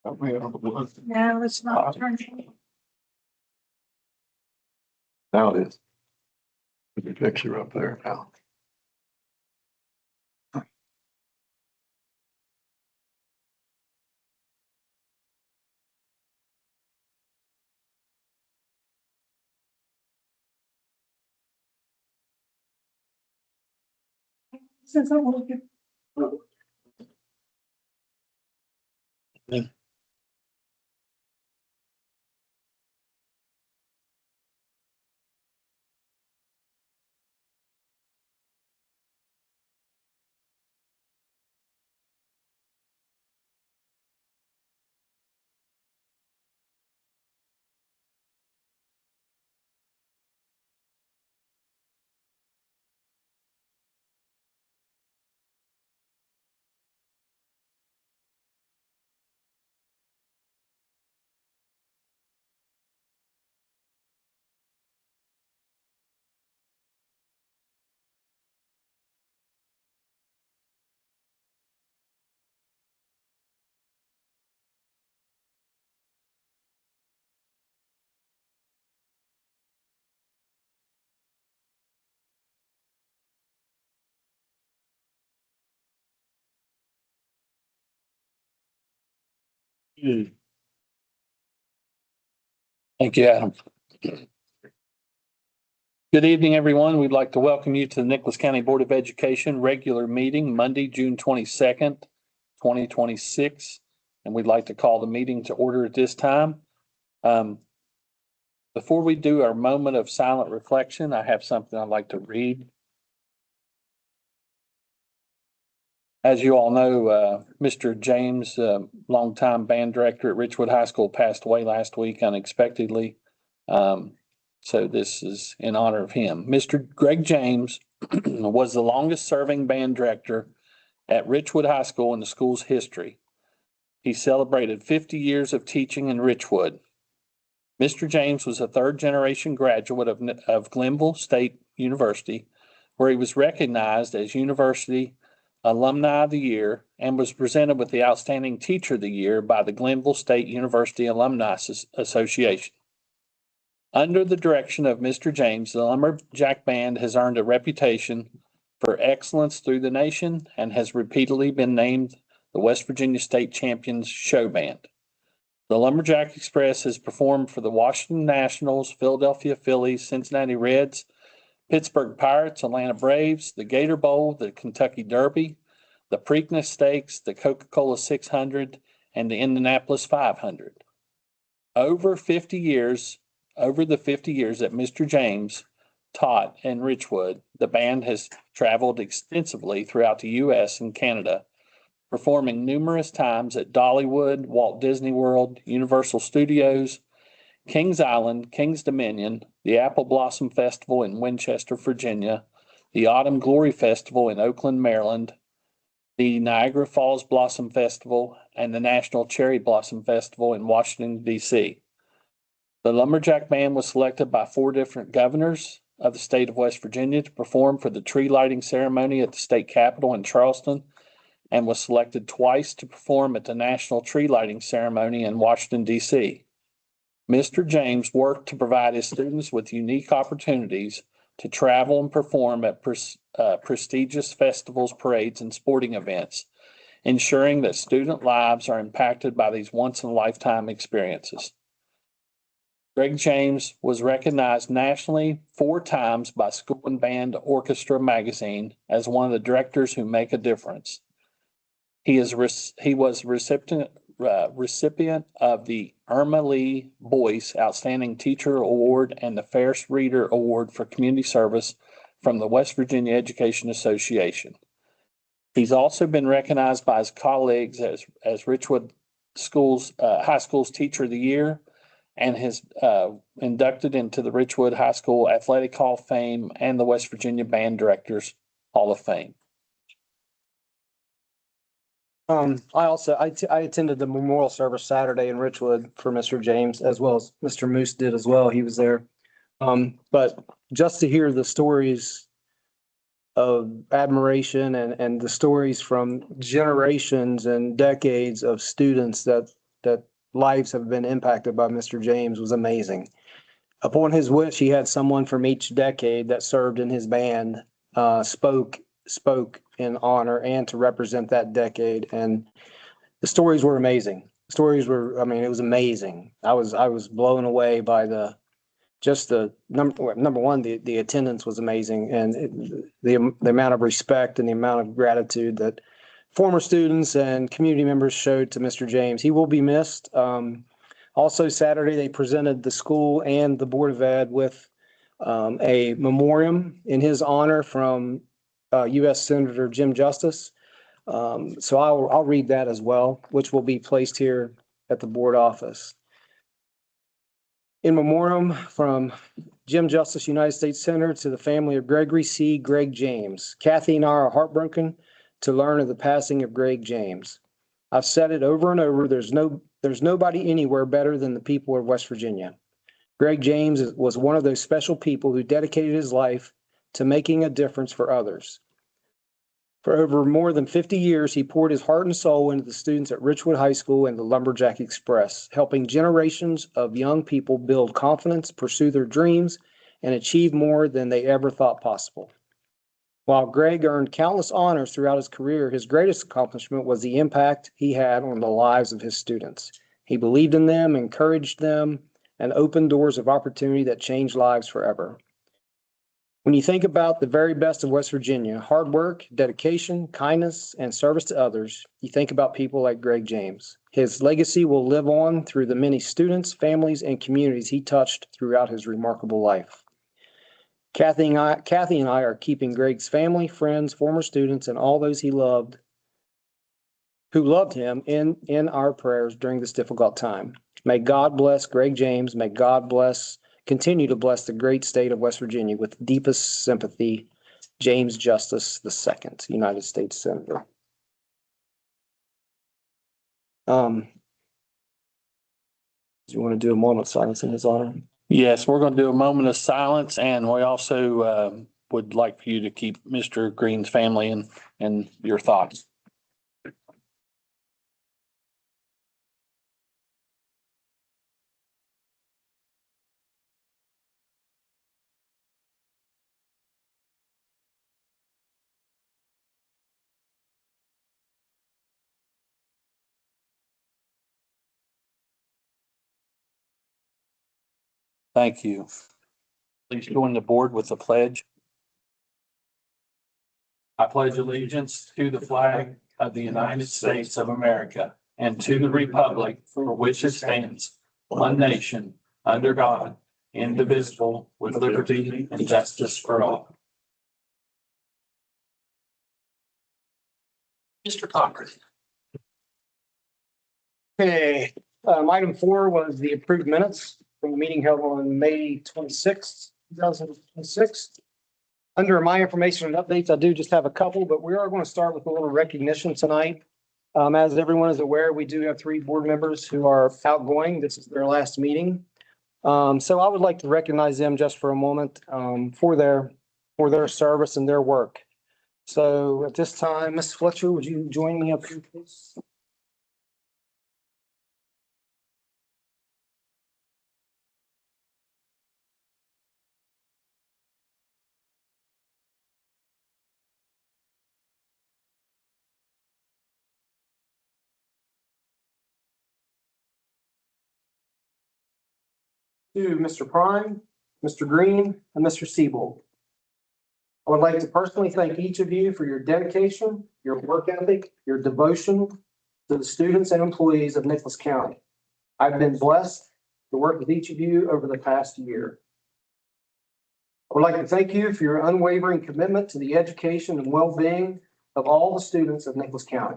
No, it's not turning. Now it is. Put your picture up there now. Since I'm looking. Thank you, Adam. Good evening, everyone. We'd like to welcome you to the Nicholas County Board of Education regular meeting, Monday, June 22nd, 2026. And we'd like to call the meeting to order at this time. Before we do our moment of silent reflection, I have something I'd like to read. As you all know, Mr. James, longtime band director at Richwood High School, passed away last week unexpectedly. So this is in honor of him. Mr. Greg James was the longest serving band director at Richwood High School in the school's history. He celebrated 50 years of teaching in Richwood. Mr. James was a third generation graduate of Glenville State University, where he was recognized as University Alumni of the Year and was presented with the Outstanding Teacher of the Year by the Glenville State University Alumni Association. Under the direction of Mr. James, the Lumberjack Band has earned a reputation for excellence through the nation and has repeatedly been named the West Virginia State Champions Show Band. The Lumberjack Express has performed for the Washington Nationals, Philadelphia Phillies, Cincinnati Reds, Pittsburgh Pirates, Atlanta Braves, the Gator Bowl, the Kentucky Derby, the Preakness Stakes, the Coca-Cola 600, and the Indianapolis 500. Over the 50 years that Mr. James taught in Richwood, the band has traveled extensively throughout the U.S. and Canada, performing numerous times at Dollywood, Walt Disney World, Universal Studios, Kings Island, Kings Dominion, the Apple Blossom Festival in Winchester, Virginia, the Autumn Glory Festival in Oakland, Maryland, the Niagara Falls Blossom Festival, and the National Cherry Blossom Festival in Washington, D.C. The Lumberjack Band was selected by 4 different governors of the state of West Virginia to perform for the tree lighting ceremony at the state capitol in Charleston, and was selected twice to perform at the National Tree Lighting Ceremony in Washington, D.C. Mr. James worked to provide his students with unique opportunities to travel and perform at prestigious festivals, parades, and sporting events, ensuring that student lives are impacted by these once-in-a-lifetime experiences. Greg James was recognized nationally 4 times by School and Band Orchestra magazine as one of the directors who make a difference. He was recipient of the Irma Lee Boyce Outstanding Teacher Award and the Ferris Reader Award for Community Service from the West Virginia Education Association. He's also been recognized by his colleagues as Richwood High School's Teacher of the Year, and has inducted into the Richwood High School Athletic Hall of Fame and the West Virginia Band Directors Hall of Fame. I attended the memorial service Saturday in Richwood for Mr. James, as well as Mr. Moose did as well. He was there. But just to hear the stories of admiration and the stories from generations and decades of students that that lives have been impacted by Mr. James was amazing. Upon his wish, he had someone from each decade that served in his band, spoke in honor and to represent that decade. And the stories were amazing. I mean, it was amazing. I was blown away by the number one, the attendance was amazing, and the amount of respect and the amount of gratitude that former students and community members showed to Mr. James. He will be missed. Also Saturday, they presented the school and the Board of Ed with a memoriam in his honor from U.S. Senator Jim Justice. So I'll read that as well, which will be placed here at the board office. In memoriam from Jim Justice, United States Senator, to the family of Gregory C. Greg James. Kathy and I are heartbroken to learn of the passing of Greg James. I've said it over and over, there's nobody anywhere better than the people of West Virginia. Greg James was one of those special people who dedicated his life to making a difference for others. For over more than 50 years, he poured his heart and soul into the students at Richwood High School and the Lumberjack Express, helping generations of young people build confidence, pursue their dreams, and achieve more than they ever thought possible. While Greg earned countless honors throughout his career, his greatest accomplishment was the impact he had on the lives of his students. He believed in them, encouraged them, and opened doors of opportunity that changed lives forever. When you think about the very best of West Virginia, hard work, dedication, kindness, and service to others, you think about people like Greg James. His legacy will live on through the many students, families, and communities he touched throughout his remarkable life. Kathy and I are keeping Greg's family, friends, former students, and all those who loved him in our prayers during this difficult time. May God bless Greg James. May God continue to bless the great state of West Virginia with deepest sympathy. James Justice II, United States Senator. Do you want to do a moment of silence in his honor? Yes, we're going to do a moment of silence, and we also would like for you to keep Mr. Green's family in your thoughts. Thank you. Please join the board with the pledge. I pledge allegiance to the flag of the United States of America and to the republic for which it stands, one nation, under God, indivisible, with liberty and justice for all. Mr. Cochran. Okay, item 4 was the approved minutes from the meeting held on May 26th, 2026. Under my information and updates, I do just have a couple, but we are going to start with a little recognition tonight. As everyone is aware, we do have 3 board members who are outgoing. This is their last meeting. So I would like to recognize them just for a moment for their service and their work. So at this time, Ms. Fletcher, would you join me up here, please? To Mr. Prime, Mr. Green, and Mr. Siebold. I would like to personally thank each of you for your dedication, your work ethic, your devotion to the students and employees of Nicholas County. I've been blessed to work with each of you over the past year. I would like to thank you for your unwavering commitment to the education and well-being of all the students of Nicholas County.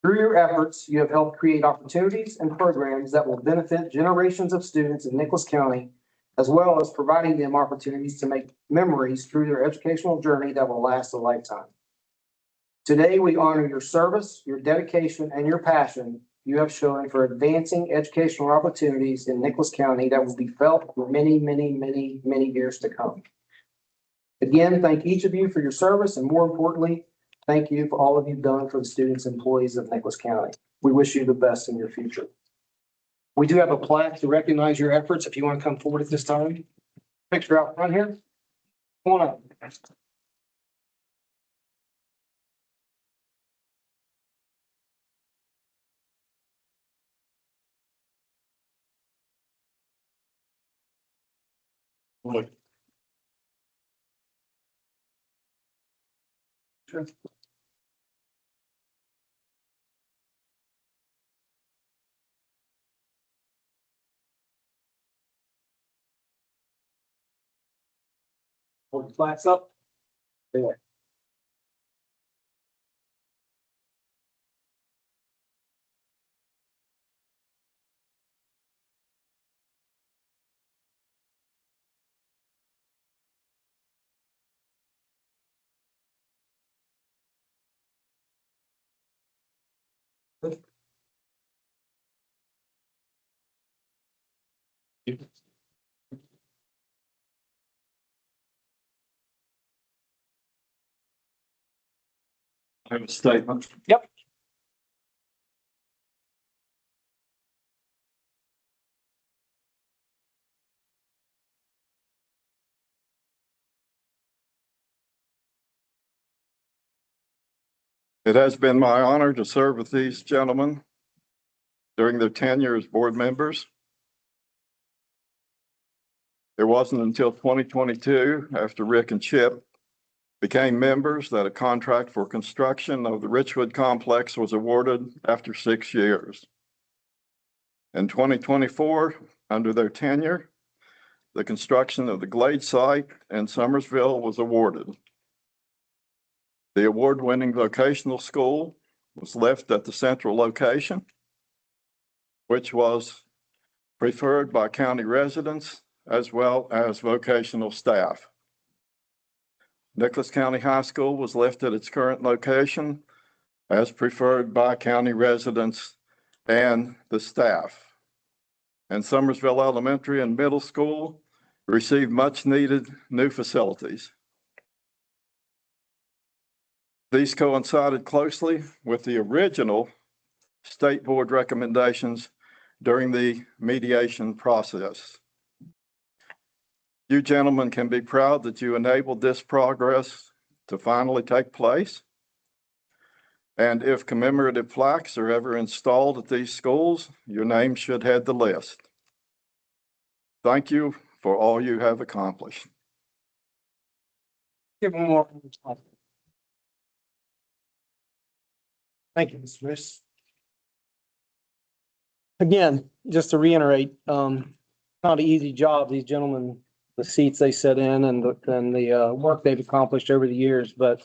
Through your efforts, you have helped create opportunities and programs that will benefit generations of students in Nicholas County, as well as providing them opportunities to make memories through their educational journey that will last a lifetime. Today, we honor your service, your dedication, and your passion you have shown for advancing educational opportunities in Nicholas County that will be felt for many, many, many, many years to come. Again, thank each of you for your service, and more importantly, Thank you for all of you've done for the students and employees of Nicholas County. We wish you the best in your future. We do have a plaque to recognize your efforts. If you want to come forward at this time. Picture out front here. Come on up. Sure. Hold the plaques up. There. I have a statement. Yep. It has been my honor to serve with these gentlemen during their tenure as board members. It wasn't until 2022, after Rick and Chip became members, that a contract for construction of the Richwood complex was awarded after 6 years. In 2024, under their tenure, the construction of the Glade site in Summersville was awarded. The award-winning vocational school was left at the central location, which was preferred by county residents as well as vocational staff. Nicholas County High School was left at its current location as preferred by county residents and the staff. And Summersville Elementary and Middle School received much needed new facilities. These coincided closely with the original state board recommendations during the mediation process. You gentlemen can be proud that you enabled this progress to finally take place. And if commemorative plaques are ever installed at these schools, your name should head the list. Thank you for all you have accomplished. Give them more. Thank you, Mr. Bruce. Again, just to reiterate, not an easy job, these gentlemen, the seats they sit in and the work they've accomplished over the years, but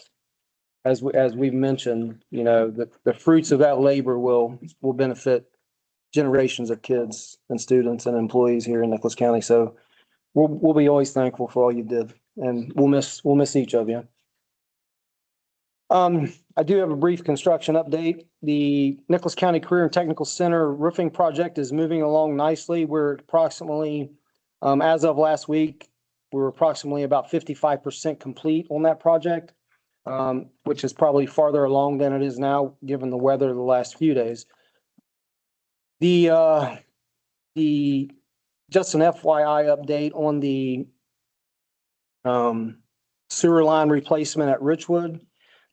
as we've mentioned, you know, the fruits of that labor will benefit generations of kids and students and employees here in Nicholas County. So we'll be always thankful for all you did, and we'll miss each of you. I do have a brief construction update. The Nicholas County Career and Technical Center roofing project is moving along nicely. We're approximately, as of last week, we're approximately about 55% complete on that project, which is probably farther along than it is now, given the weather the last few days. The just an FYI update on the sewer line replacement at Richwood.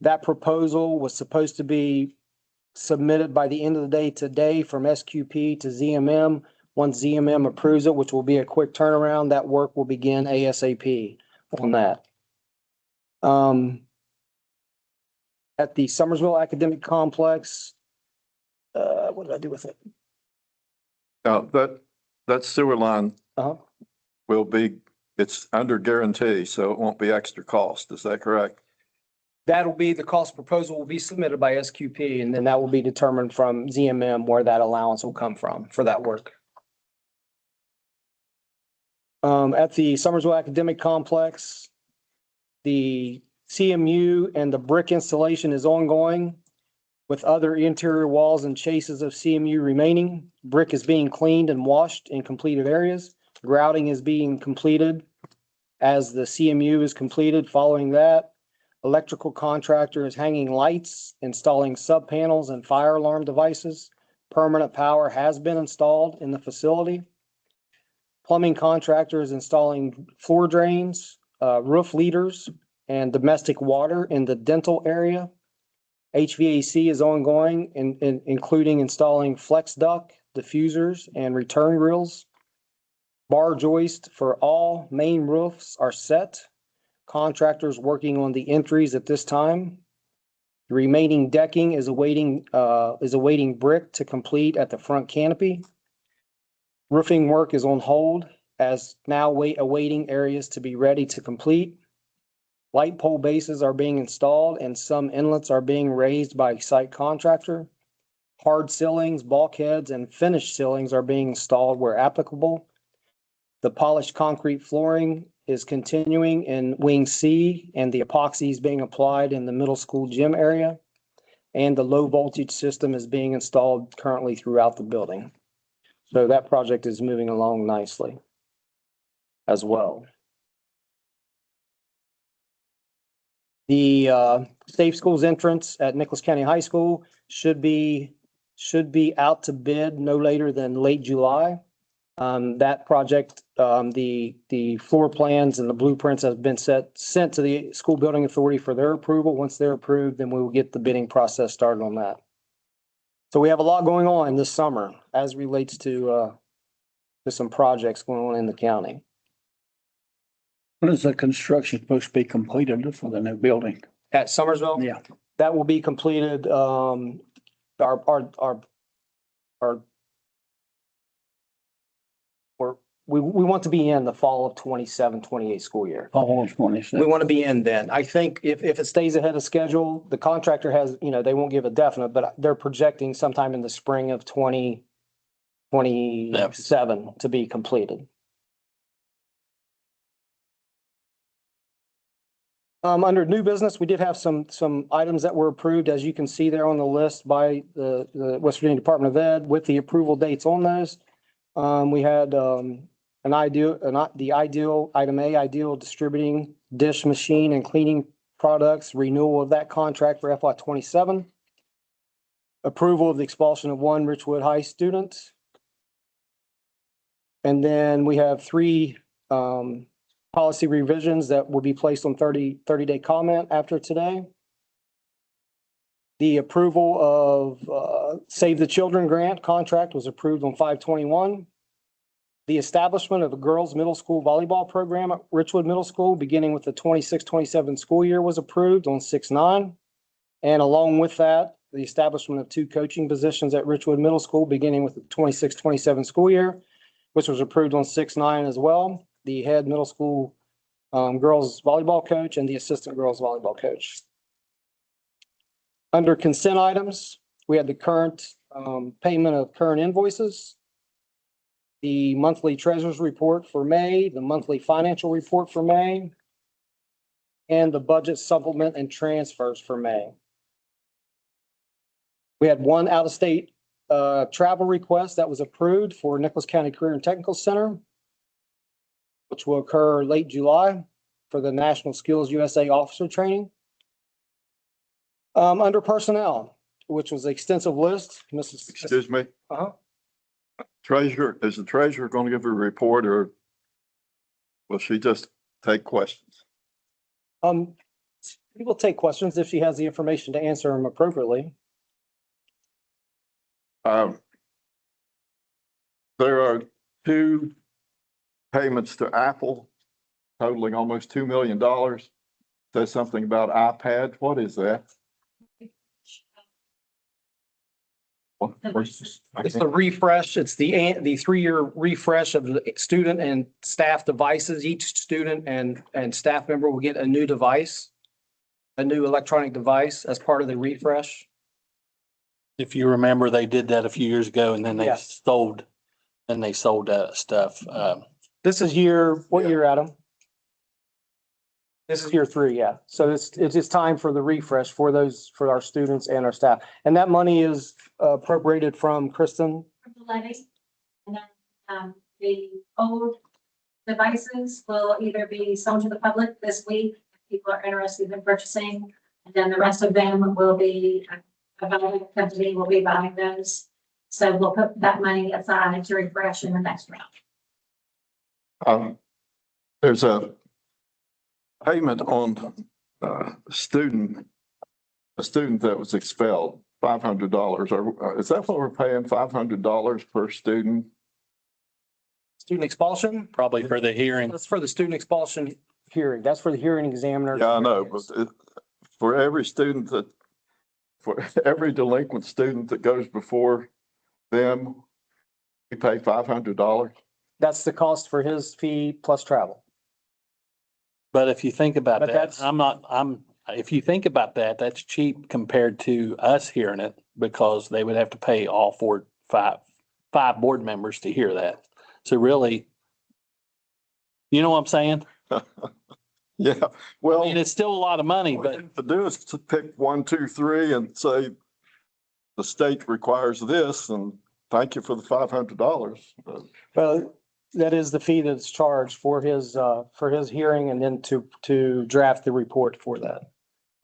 That proposal was supposed to be submitted by the end of the day today from SQP to ZMM. Once ZMM approves it, which will be a quick turnaround, that work will begin ASAP on that. At the Summersville Academic Complex, what did I do with it? That sewer line Uh-huh. will be, it's under guarantee, so it won't be extra cost. Is that correct? That'll be, the cost proposal will be submitted by SQP, and then that will be determined from ZMM where that allowance will come from for that work. At the Summersville Academic Complex, the CMU and the brick installation is ongoing with other interior walls and chases of CMU remaining. Brick is being cleaned and washed in completed areas. Grouting is being completed as the CMU is completed. Following that, Electrical contractor is hanging lights, installing sub panels and fire alarm devices. Permanent power has been installed in the facility. Plumbing contractor is installing floor drains, roof leaders, and domestic water in the dental area. HVAC is ongoing, including installing flex duct, diffusers, and return grills. Bar joist for all main roofs are set. Contractors working on the entries at this time. The remaining decking is awaiting brick to complete at the front canopy. Roofing work is on hold as now awaiting areas to be ready to complete. Light pole bases are being installed and some inlets are being raised by site contractor. Hard ceilings, bulkheads, and finished ceilings are being installed where applicable. The polished concrete flooring is continuing in Wing C, and the epoxy is being applied in the middle school gym area. And the low voltage system is being installed currently throughout the building. So that project is moving along nicely as well. The Safe Schools entrance at Nicholas County High School should be out to bid no later than late July. That project, the floor plans and the blueprints have been sent to the school building authority for their approval. Once they're approved, then we will get the bidding process started on that. So we have a lot going on this summer as relates to some projects going on in the county. When is the construction supposed to be completed for the new building? At Summersville? Yeah. That will be completed, we want to be in the fall of 27-28 school year. All of 26. We want to be in then. I think if it stays ahead of schedule, the contractor has, they won't give a definite, but they're projecting sometime in the spring of 2027 to be completed. Under new business, we did have some items that were approved, as you can see there on the list by the West Virginia Department of Ed with the approval dates on those. We had the ideal item A, ideal distributing dish machine and cleaning products, renewal of that contract for FY 27. Approval of the expulsion of one Richwood High student. And then we have 3 policy revisions that will be placed on 30-day comment after today. The approval of Save the Children grant contract was approved on 5/21. The establishment of a girls' middle school volleyball program at Richwood Middle School, beginning with the 26-27 school year, was approved on 6/9. And along with that, the establishment of 2 coaching positions at Richwood Middle School, beginning with the 26-27 school year, which was approved on 6/9 as well. The head middle school girls volleyball coach and the assistant girls volleyball coach. Under consent items, we had the current payment of current invoices, the monthly treasurer's report for May, the monthly financial report for May, and the budget supplement and transfers for May. We had 1 out-of-state travel request that was approved for Nicholas County Career and Technical Center, which will occur late July for the National Skills USA Officer Training. Under personnel, which was an extensive list, Mrs. Excuse me, Uh-huh. is the treasurer going to give a report or will she just take questions? We will take questions if she has the information to answer them appropriately. There are 2 payments to Apple totaling almost $2 million. Says something about iPad. What is that? Where's this? It's the refresh. It's the 3-year refresh of the student and staff devices. Each student and staff member will get a new device, a new electronic device as part of the refresh. If you remember, they did that a few years ago and then they Yes. sold stuff. This is what year, Adam? This is year 3, yeah. So it's just time for the refresh for our students and our staff. And that money is appropriated from Kristen. The levy. And then, the old devices will either be sold to the public this week, people are interested in purchasing. And then the rest of them will be, a buying company will be buying those. So we'll put that money aside to refresh in the next round. There's a payment on a student that was expelled, $500. Or is that what we're paying, $500 per student? Student expulsion, Probably for the hearing. that's for the student expulsion hearing. That's for the hearing examiner. Yeah, I know, but for every student for every delinquent student that goes before them, we pay $500. That's the cost for his fee plus travel. But if you think about But that, that's- if you think about that, that's cheap compared to us hearing it because they would have to pay all five board members to hear that. So really, you know what I'm saying? Yeah, I well, mean, it's still a lot of money, but to do is to pick 1, 2, 3 and say the state requires this and thank you for the $500. Well, that is the fee that's charged for his hearing and then to draft the report for that.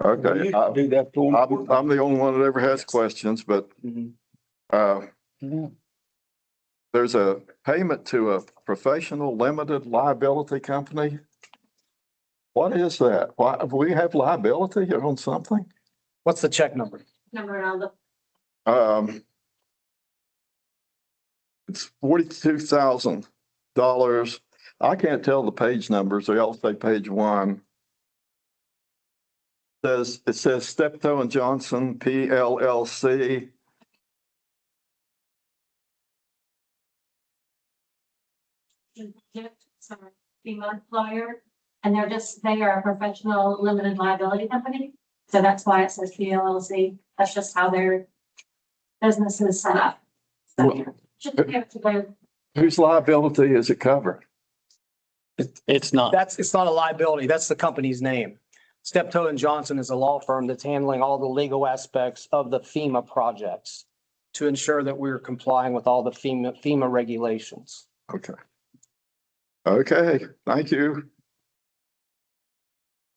We Okay, used to do that for them. I'm the only one that ever has questions, but Yeah. there's a payment to a professional limited liability company. What is that? Why, we have liability on something? What's the check number? Number and I'll look. It's $42,000. I can't tell the page numbers. They all say page 1. It says Steptoe and Johnson, PLLC. Sorry, FEMA employer, and they are a professional limited liability company. So that's why it says PLLC. That's just how their business is set up. So should give it to their, Whose liability is it cover? it's not. It's not a liability. That's the company's name. Steptoe and Johnson is a law firm that's handling all the legal aspects of the FEMA projects to ensure that we're complying with all the FEMA regulations. Okay. Okay, thank you.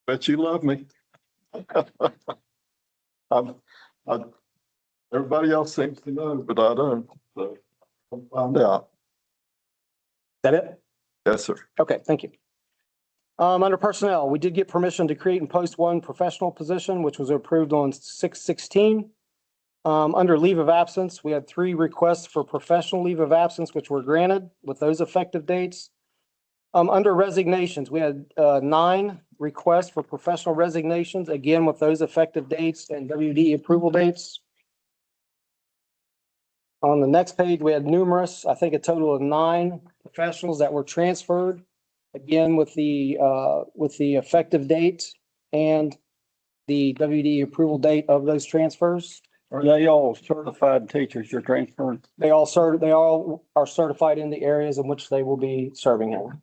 Bet you love me. Everybody else seems to know, but I don't, so I'll find out. Is that it? Yes, sir. Okay, thank you. Under personnel, we did get permission to create and post one professional position, which was approved on 6/16. Under leave of absence, we had 3 requests for professional leave of absence, which were granted with those effective dates. Under resignations, we had 9 requests for professional resignations, again, with those effective dates and WD approval dates. On the next page, we had numerous, I think a total of 9 professionals that were transferred, again, with the effective date and the WD approval date of those transfers. Are they all certified teachers you're transferring? They all are certified in the areas in which they will be serving in.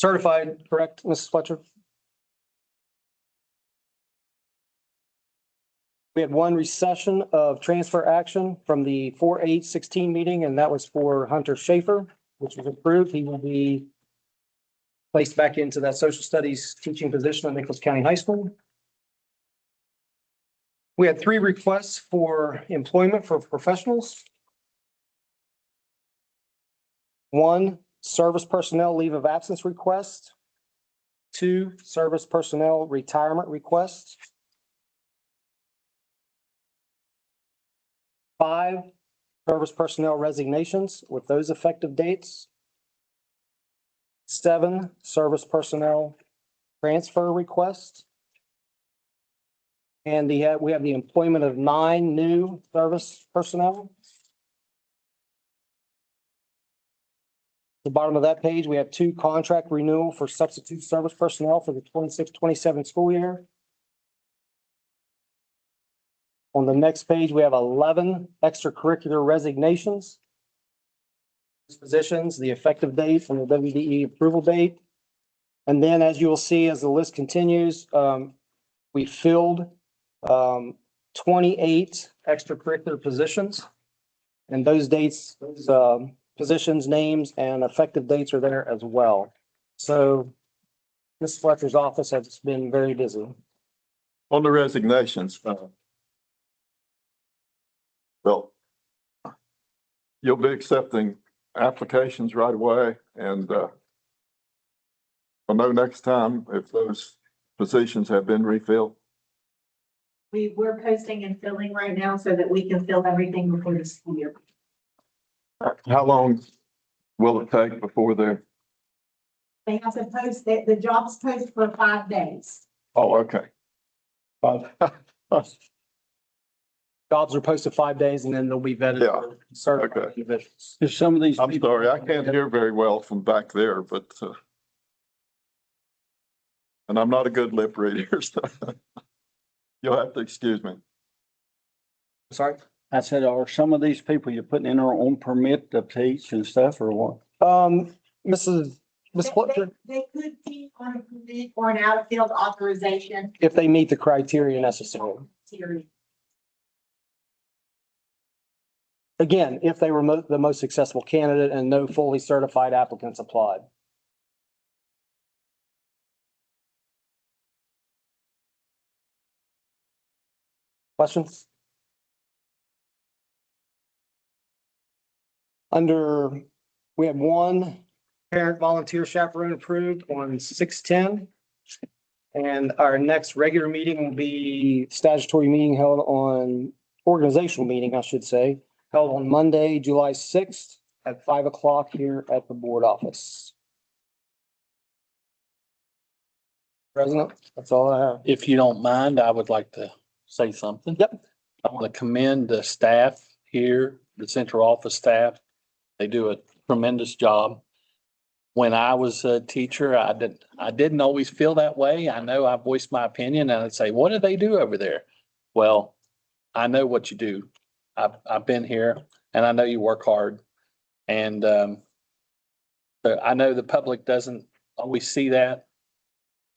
Certified, correct, Mrs. Fletcher? We had 1 recession of transfer action from the 4/8/16 meeting, and that was for Hunter Schaefer, which was approved. He will be placed back into that social studies teaching position at Nicholas County High School. We had 3 requests for employment for professionals. 1 service personnel leave of absence request. 2 service personnel retirement requests. 5 service personnel resignations with those effective dates. 7 service personnel transfer requests. And we have the employment of 9 new service personnel. The bottom of that page, we have 2 contract renewal for substitute service personnel for the 26-27 school year. On the next page, we have 11 extracurricular resignations. Positions, the effective date and the WDE approval date. And then, as you will see, as the list continues, we filled 28 extracurricular positions. And those dates, those positions, names, and effective dates are there as well. So Ms. Fletcher's office has been very busy. On the resignations, well, you'll be accepting applications right away and, I'll know next time if those positions have been refilled. We're posting and filling right now so that we can fill everything before the school year. How long will it take before they're, They have to post, the jobs post for 5 days. oh, okay. Jobs are posted 5 days and then they'll be vetted. Yeah. for certified Okay. individuals. There's some of these. I'm people- sorry, I can't hear very well from back there, but, and I'm not a good lip reader, so you'll have to excuse me. Sorry? I said, are some of these people you're putting in our own permit to teach and stuff or what? Ms. Fletcher, They could be on a permit or an out-of-field authorization. if they meet the criteria necessary. Period. Again, if they were the most successful candidate and no fully certified applicants applied. Questions? We have one parent volunteer chaperone approved on 6/10. And our next regular meeting will be statutory meeting held on, organizational meeting, I should say, held on Monday, July 6th at 5 o'clock here at the board office. President, that's all I have. If you don't mind, I would like to say something. Yep. I want to commend the staff here, the central office staff. They do a tremendous job. When I was a teacher, I didn't always feel that way. I know I voiced my opinion and I'd say, what do they do over there? Well, I know what you do. I've been here and I know you work hard. And, so I know the public doesn't always see that.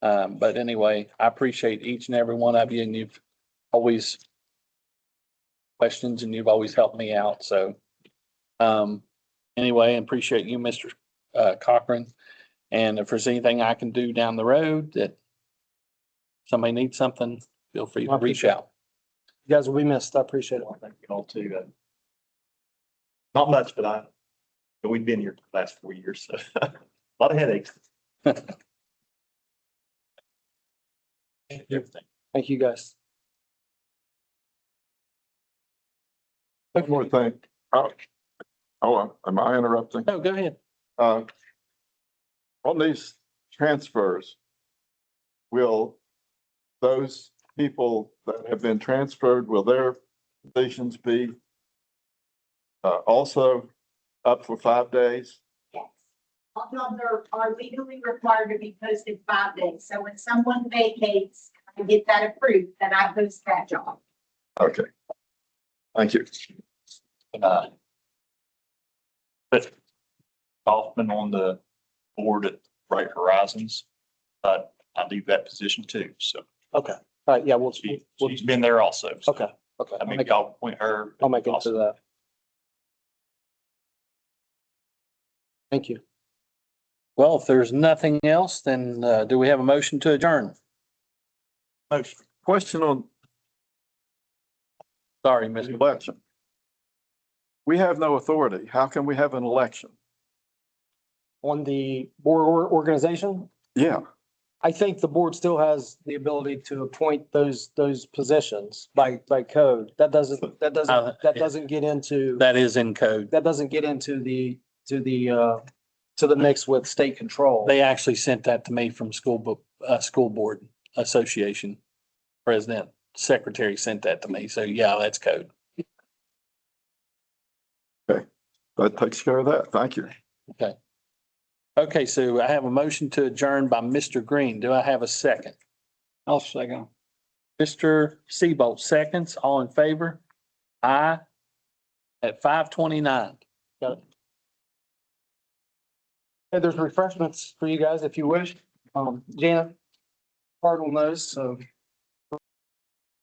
But anyway, I appreciate each and every one of you and you've always questions and you've always helped me out. So, anyway, I appreciate you, Mr. Cochran. And if there's anything I can do down the road that somebody needs something, feel free to I reach appreciate out. You guys will be missed. I appreciate it. Thank you all too. Not much, but we've been here for the last 4 years, so a lot of headaches. Everything. Thank you, guys. One more thing. Am I interrupting? No, go ahead. On these transfers, will those people that have been transferred, will their positions be also up for 5 days? Yes. All jobs are legally required to be posted 5 days. So when someone vacates and get that approved, then I post that job. Okay. Thank you. But Kaufman on the board at Bright Horizons, I leave that position too, so Okay. All right. Yeah, she's been there also. So, okay. Okay. I mean, y'all appoint her. I'll make it to that. Thank you. Well, if there's nothing else, then do we have a motion to adjourn? Motion. Question on Sorry, the Mr. election. We have no authority. How can we have an election? On the board organization, Yeah, I think the board still has the ability to appoint those positions by code. That doesn't get into, That is in code. that doesn't get into the mix with state control. They actually sent that to me from school board association. President, secretary sent that to me. So yeah, that's code. that takes care of that. Thank you. Okay. Okay, so I have a motion to adjourn by Mr. Green. Do I have a second? I'll second. Mr. Seabolt seconds. All in favor? Aye. At 5:29. Got it. Hey, there's refreshments for you guys if you wish. Janet Cardinal knows, so